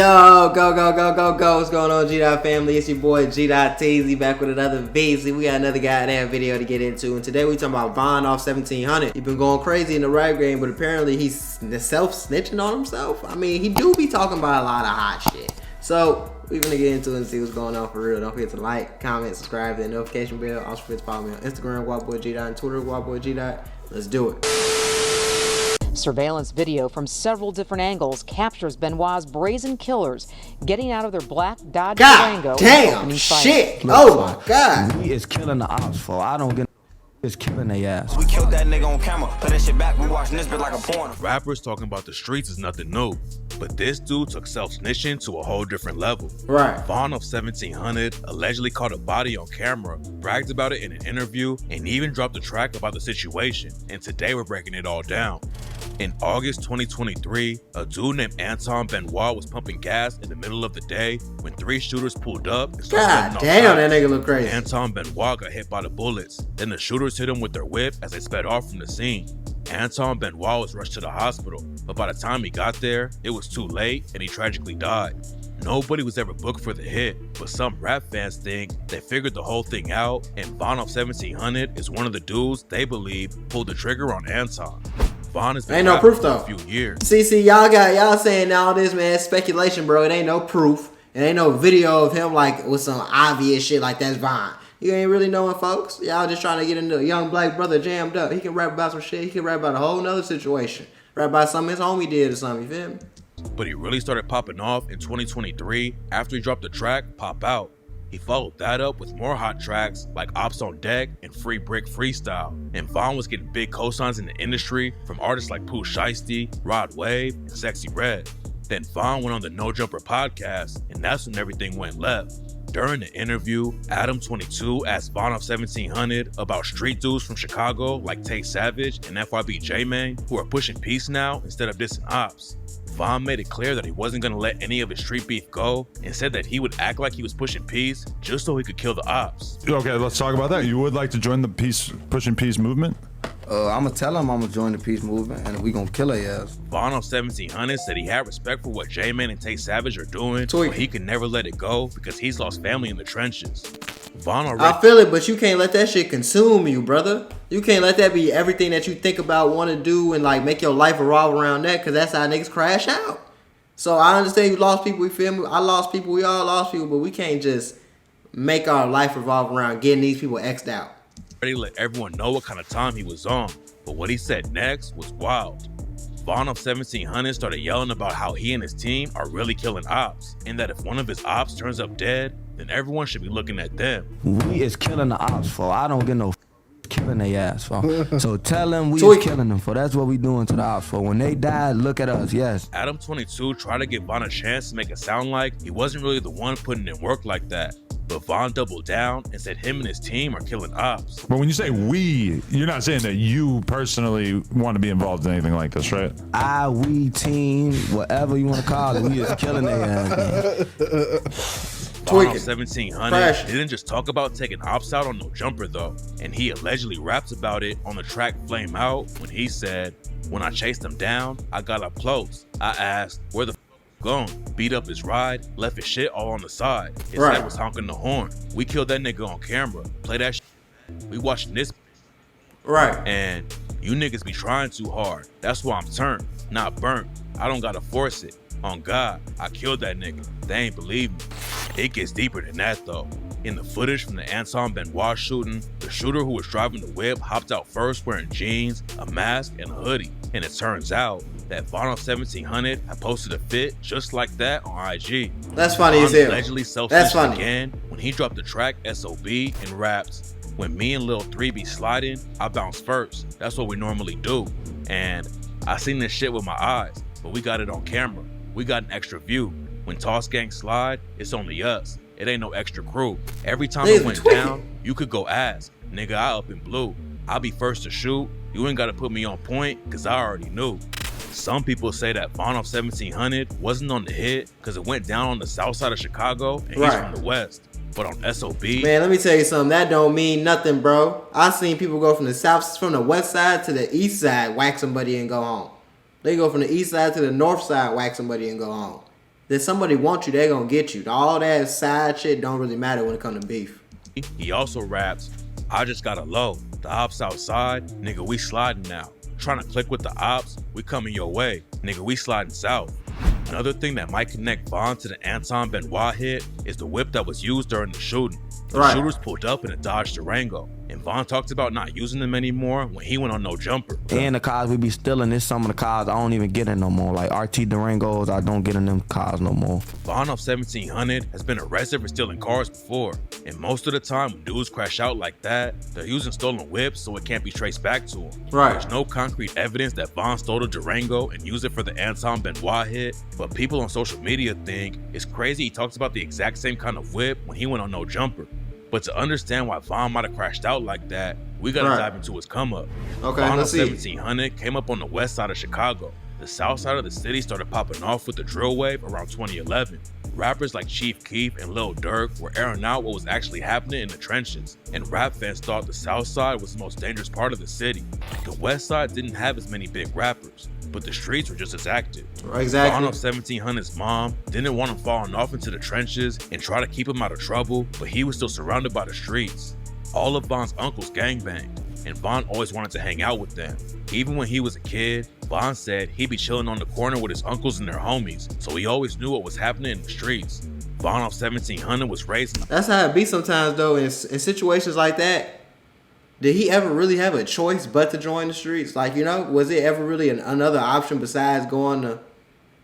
Yo, go. What's going on, G-Dot family? It's your boy G-Dot Teasy back with another video. We got another goddamn video to get into. And today we talking about Vonn off 1700. He been going crazy in the rap game, but apparently he's self-snitching on himself. I mean, he do be talking about a lot of hot shit. So, we're gonna get into it and see what's going on for real. Don't forget to like, comment, subscribe, hit the notification bell. Also forget to follow me on Instagram, WildBoyG-Dot, and Twitter, WildBoyG-Dot. Let's do it. Surveillance video from several different angles captures Benoit's brazen killers getting out of their black Dodge Durango. Damn shit! Oh my god! We is killing the ops for. I don't get is killing their ass. We killed that nigga on camera. Put that shit back. We watching this bit like a porn. Rappers talking about the streets is nothing new, but this dude took self-snitching to a whole different level. Right. Vonn of 1700 allegedly caught a body on camera, bragged about it in an interview, and even dropped a track about the situation. And today we're breaking it all down. In August 2023, a dude named Anton Benoit was pumping gas in the middle of the day when three shooters pulled up and started God damn, that nigga look crazy. Anton Benoit got hit by the bullets. Then the shooters hit him with their whip as they sped off from the scene. Anton Benoit was rushed to the hospital, but by the time he got there, it was too late and he tragically died. Nobody was ever booked for the hit, but some rap fans think they figured the whole thing out, and Vonn of 1700 is one of the dudes they believe pulled the trigger on Anton. Vonn has been ain't no proof though. For a few years. See, y'all saying all this, man, speculation, bro. It ain't no proof. It ain't no video of him like with some obvious shit like that's Vonn. You ain't really knowing, folks. Y'all just trying to get into a young black brother jammed up. He can rap about some shit. He can rap about a whole nother situation. Rap about something his homie did or something. You feel me? But he really started popping off in 2023 after he dropped the track Pop Out. He followed that up with more hot tracks like Ops on Deck and Free Brick Freestyle. And Vonn was getting big cosigns in the industry from artists like Pooh Shiesty, Rod Wave, and Sexy Red. Then Vonn went on the No Jumper podcast, and that's when everything went left. During the interview, Adam22 asked Vonn of 1700 about street dudes from Chicago like Tay Savage and FYB J-Man who are pushing peace now instead of dissing ops. Vonn made it clear that he wasn't going to let any of his street beef go and said that he would act like he was pushing peace just so he could kill the ops. Okay, let's talk about that. You would like to join the pushing peace movement? I'm gonna tell him I'm gonna join the peace movement and we gonna kill their ass. Vonn of 1700 said he had respect for what J-Man and Tay Savage are doing, but he could never let it go because he's lost family in the trenches. Vonn already— I feel it, but you can't let that shit consume you, brother. You can't let that be everything that you think about, want to do, and like make your life revolve around that, because that's how niggas crash out. So I understand you lost people, you feel me? I lost people, we all lost people, but we can't just make our life revolve around getting these people X'd out. Already let everyone know what kind of time he was on, but what he said next was wild. Vonn of 1700 started yelling about how he and his team are really killing ops, and that if one of his ops turns up dead, then everyone should be looking at them. We is killing the ops for. I don't get no killing their ass for. So tell them we is killing them for. That's what we doing to the ops for. When they die, look at us, yes. Adam22 tried to give Vonn a chance to make it sound like he wasn't really the one putting in work like that. But Vonn doubled down and said him and his team are killing ops. But when you say we, you're not saying that you personally want to be involved in anything like this, right? We, team, whatever you want to call it, we is killing their ass. Vonn of 1700 didn't just talk about taking ops out on No Jumper though, and he allegedly raps about it on the track Flame Out when he said, "When I chased him down, I got up close. I asked, where the gone? Beat up his ride, left his shit all on the side. His head was honking the horn. We killed that nigga on camera. Play that shit. We watching this. Right. And you niggas be trying too hard. That's why I'm turned, not burnt. I don't gotta force it. On God, I killed that nigga. They ain't believe me." It gets deeper than that though. In the footage from the Anton Benoit shooting, the shooter who was driving the whip hopped out first wearing jeans, a mask, and a hoodie. And it turns out that Vonn of 1700 had posted a fit just like that on IG. That's funny as Vonn hell. allegedly self-snitched again when he dropped the track SOB and raps, "When me and Lil 3 be sliding, I bounce first. That's what we normally do. And I seen this shit with my eyes, but we got it on camera. We got an extra view. When Toss Gang slide, it's only us. It ain't no extra crew. Every time it went down, you could go ask. Nigga, I up in blue. I'll be first to shoot. You ain't gotta put me on point, cause I already knew." Some people say that Vonn of 1700 wasn't on the hit because it went down on the south side of Chicago and he's from the west. But on SOB, man, let me tell you something. That don't mean nothing, bro. I seen people go from the west side to the east side, whack somebody and go home. They go from the east side to the north side, whack somebody and go home. that somebody wants you, they gonna get you. All that side shit don't really matter when it comes to beef. He also raps, I just got a low. The ops outside, nigga, we sliding now. Trying to click with the ops, we coming your way. Nigga, we sliding south. Another thing that might connect Vonn to the Anton Benoit hit is the whip that was used during the shooting. The shooters pulled up in a Dodge Durango, and Vonn talked about not using them anymore when he went on No Jumper. And the cars we be stealing, there's some of the cars I don't even get in no more. Like RT Durangos, I don't get in them cars no more. Vonn off 1700 has been arrested for stealing cars before, and most of the time when dudes crash out like that, they're using stolen whips so it can't be traced back to them. There's no concrete evidence that Vonn stole a Durango and used it for the Anton Benoit hit, but people on social media think it's crazy he talks about the exact same kind of whip when he went on No Jumper. But to understand why Vonn might have crashed out like that, we gotta dive into his come up. Vonn let's see. 1700 came up on the west side of Chicago. The south side of the city started popping off with the drill wave around 2011. Rappers like Chief Keef and Lil Durk were airing out what was actually happening in the trenches, and rap fans thought the south side was the most dangerous part of the city. The west side didn't have as many big rappers, but the streets were just as active. Vonn off 1700's mom didn't want him falling off into the trenches and try to keep him out of trouble, but he was still surrounded by the streets. All of Vonn's uncles gangbanged, and Vonn always wanted to hang out with them. Even when he was a kid, Vonn said he'd be chilling on the corner with his uncles and their homies, so he always knew what was happening in the streets. Vonn off 1700 was raised. That's how it be sometimes though, in situations like that. Did he ever really have a choice but to join the streets? Like, you know, was it ever really another option besides going to,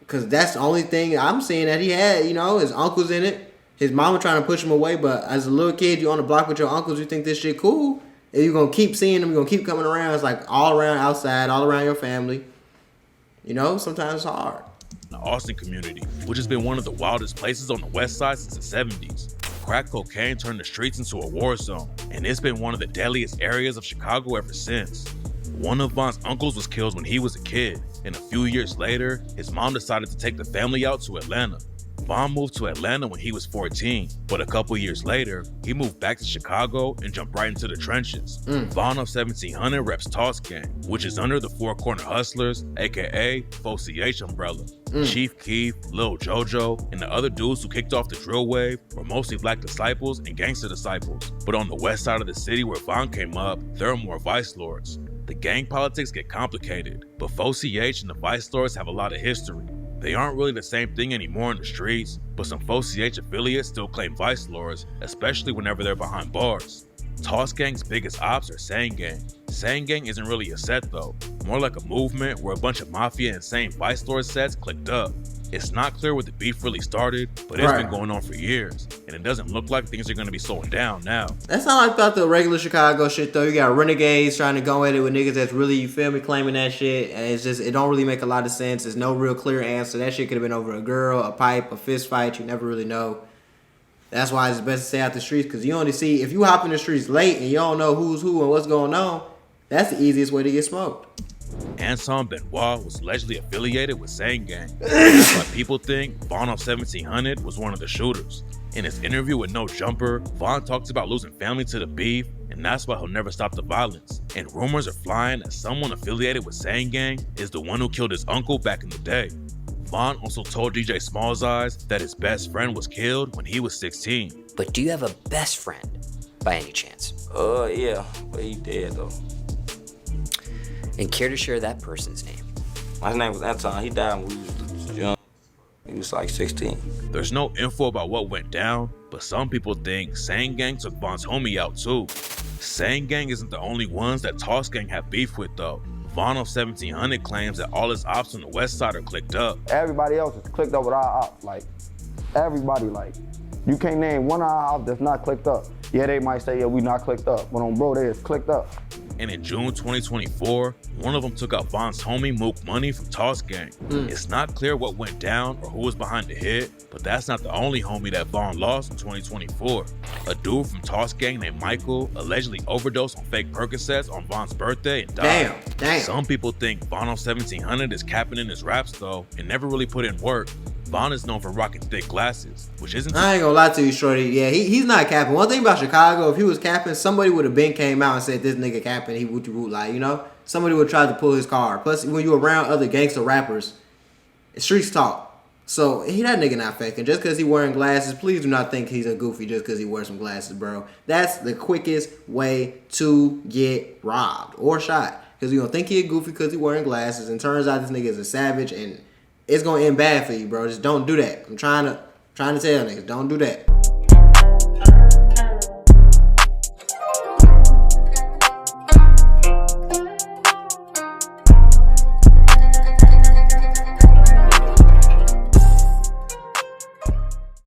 because that's the only thing I'm seeing that he had, you know, his uncles in it. His mama trying to push him away, but as a little kid, you on the block with your uncles, you think this shit cool. And you're going to keep seeing them, you're going to keep coming around. It's like all around outside, all around your family. You know, sometimes it's hard. The Austin community, which has been one of the wildest places on the west side since the 70s. Crack cocaine turned the streets into a war zone, and it's been one of the deadliest areas of Chicago ever since. One of Vonn's uncles was killed when he was a kid, and a few years later, his mom decided to take the family out to Atlanta. Vonn moved to Atlanta when he was 14, but a couple years later, he moved back to Chicago and jumped right into the trenches. Vonn of 1700 reps Toss Gang, which is under the Four Corner Hustlers, aka FOCH umbrella. Chief Keef, Lil Jojo, and the other dudes who kicked off the drill wave were mostly black disciples and gangster disciples. But on the west side of the city where Vonn came up, there are more vice lords. The gang politics get complicated, but FOCH and the vice lords have a lot of history. They aren't really the same thing anymore in the streets, but some FOCH affiliates still claim vice lords, especially whenever they're behind bars. Toss Gang's biggest ops are Sang Gang. Sang Gang isn't really a set though, more like a movement where a bunch of mafia and same vice lord sets clicked up. It's not clear where the beef really started, but it's been going on for years, and it doesn't look like things are going to be slowing down now. That's not like about the regular Chicago shit though. You got renegades trying to go at it with niggas that's really, you feel me, claiming that shit, and it's just, it don't really make a lot of sense. There's no real clear answer. That shit could have been over a girl, a pipe, a fist fight. You never really know. That's why it's best to stay out the streets, because you only see, if you hop in the streets late and you don't know who's who and what's going on, that's the easiest way to get smoked. Anton Benoit was allegedly affiliated with Sang Gang. That's why people think Vonn of 1700 was one of the shooters. In his interview with No Jumper, Vonn talks about losing family to the beef, and that's why he'll never stop the violence. And rumors are flying that someone affiliated with Sang Gang is the one who killed his uncle back in the day. Vonn also told DJ Smalls Eyes that his best friend was killed when he was 16. But do you have a best friend by any chance? Yeah, but he dead though. And care to share that person's name? My name was Anton. He died when we was young. He was like 16. There's no info about what went down, but some people think Sang Gang took Vonn's homie out too. Sang Gang isn't the only ones that Toss Gang have beef with though. Vonn of 1700 claims that all his ops on the west side are clicked up. Everybody else is clicked up with our ops. Like, everybody, like, you can't name one of our ops that's not clicked up. Yeah, they might say, yeah, we not clicked up. But on bro, they is clicked up. And in June 2024, one of them took out Vonn's homie Mook Money from Toss Gang. It's not clear what went down or who was behind the hit, but that's not the only homie that Vonn lost in 2024. A dude from Toss Gang named Michael allegedly overdosed on fake Percocets on Vonn's birthday and died. Damn. Some people think Vonn of 1700 is capping in his raps though and never really put in work. Vonn is known for rocking thick glasses, which isn't... I ain't gonna lie to you, shorty. Yeah, he's not capping. One thing about Chicago, if he was capping, somebody would have been came out and said, this nigga capping, he woot, like, you know? Somebody would try to pull his car. Plus, when you're around other gangster rappers, streets talk. So that nigga not faking. Just because he wearing glasses, please do not think he's a goofy just because he wears some glasses, bro. That's the quickest way to get robbed or shot. Because you gonna think he a goofy because he wearing glasses, and turns out this nigga is a savage, and it's gonna end bad for you, bro. Just don't do that. I'm trying to tell niggas, don't do that.